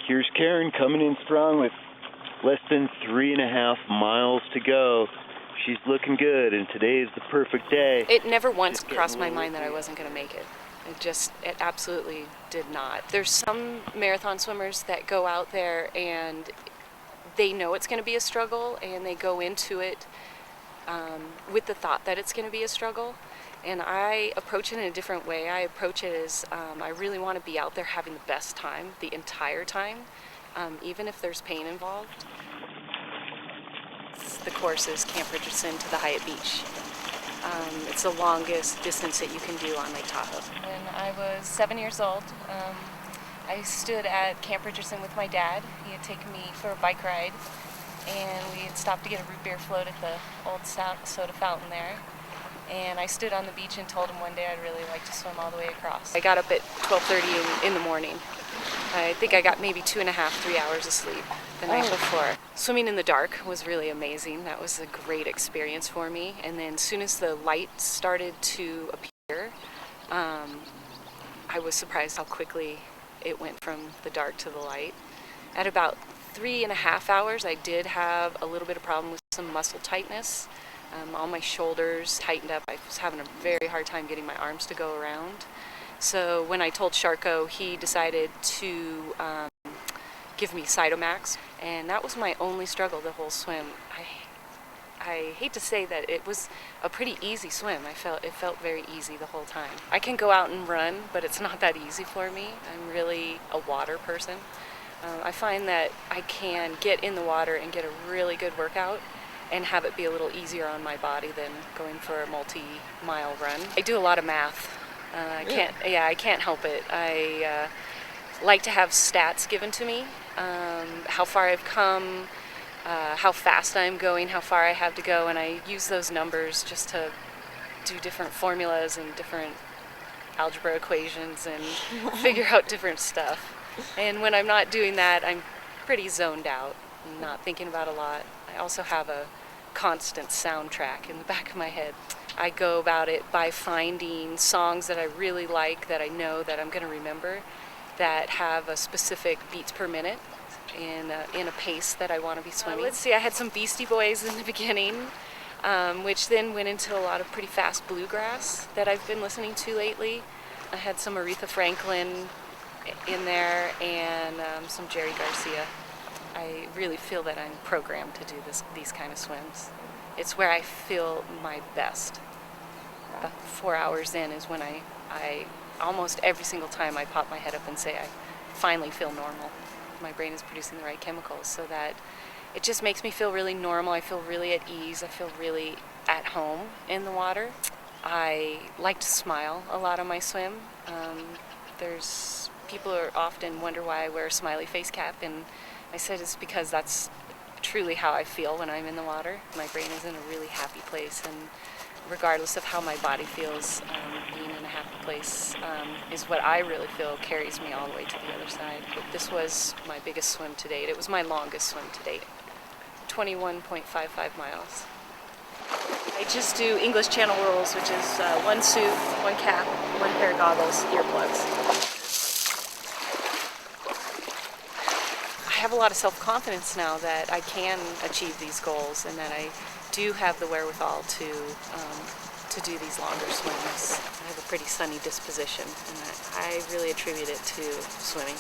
Here's Karen coming in strong with less than 3.5 miles to go. She's looking good, and today is the perfect day. It never once crossed my mind that I wasn't going to make it. It absolutely did not. There's some marathon swimmers that go out there and they know it's going to be a struggle, and they go into it with the thought that it's going to be a struggle. And I approach it in a different way. I approach it as I really want to be out there having the best time the entire time, even if there's pain involved. The course is Camp Richardson to the Hyatt Beach. It's the longest distance that you can do on Lake Tahoe. When I was 7 years old, I stood at Camp Richardson with my dad. He had taken me for a bike ride, and we had stopped to get a root beer float at the old soda fountain there. And I stood on the beach and told him one day I'd really like to swim all the way across. I got up at 12:30 in the morning. I think I got maybe 2.5, 3 hours of sleep the night before. Swimming in the dark was really amazing. That was a great experience for me. And then as soon as the light started to appear, I was surprised how quickly it went from the dark to the light. At about 3.5 hours, I did have a little bit of problem with some muscle tightness. All my shoulders tightened up. I was having a very hard time getting my arms to go around. So when I told Sharko, he decided to give me Cytomax, and that was my only struggle the whole swim. I hate to say that it was a pretty easy swim. It felt very easy the whole time. I can go out and run, but it's not that easy for me. I'm really a water person. I find that I can get in the water and get a really good workout and have it be a little easier on my body than going for a multi-mile run. I do a lot of math. I can't help it. I like to have stats given to me, how far I've come, how fast I'm going, how far I have to go, and I use those numbers just to do different formulas and different algebra equations and figure out different stuff. And when I'm not doing that, I'm pretty zoned out. I'm not thinking about a lot. I also have a constant soundtrack in the back of my head. I go about it by finding songs that I really like, that I know that I'm going to remember, that have a specific beats per minute in a pace that I want to be swimming. Let's see, I had some Beastie Boys in the beginning, which then went into a lot of pretty fast bluegrass that I've been listening to lately. I had some Aretha Franklin in there, and some Jerry Garcia. I really feel that I'm programmed to do these kind of swims. It's where I feel my best. About 4 hours in is when I almost every single time I pop my head up and say I finally feel normal. My brain is producing the right chemicals, so that it just makes me feel really normal. I feel really at ease. I feel really at home in the water. I like to smile a lot on my swim. People often wonder why I wear a smiley face cap, and I said it's because that's truly how I feel when I'm in the water. My brain is in a really happy place, and regardless of how my body feels, being in a happy place is what I really feel carries me all the way to the other side. But this was my biggest swim to date. It was my longest swim to date, 21.55 miles. I just do English Channel rules, which is one suit, one cap, one pair of goggles, earplugs. I have a lot of self-confidence now that I can achieve these goals, and that I do have the wherewithal to do these longer swims. I have a pretty sunny disposition, and I really attribute it to swimming.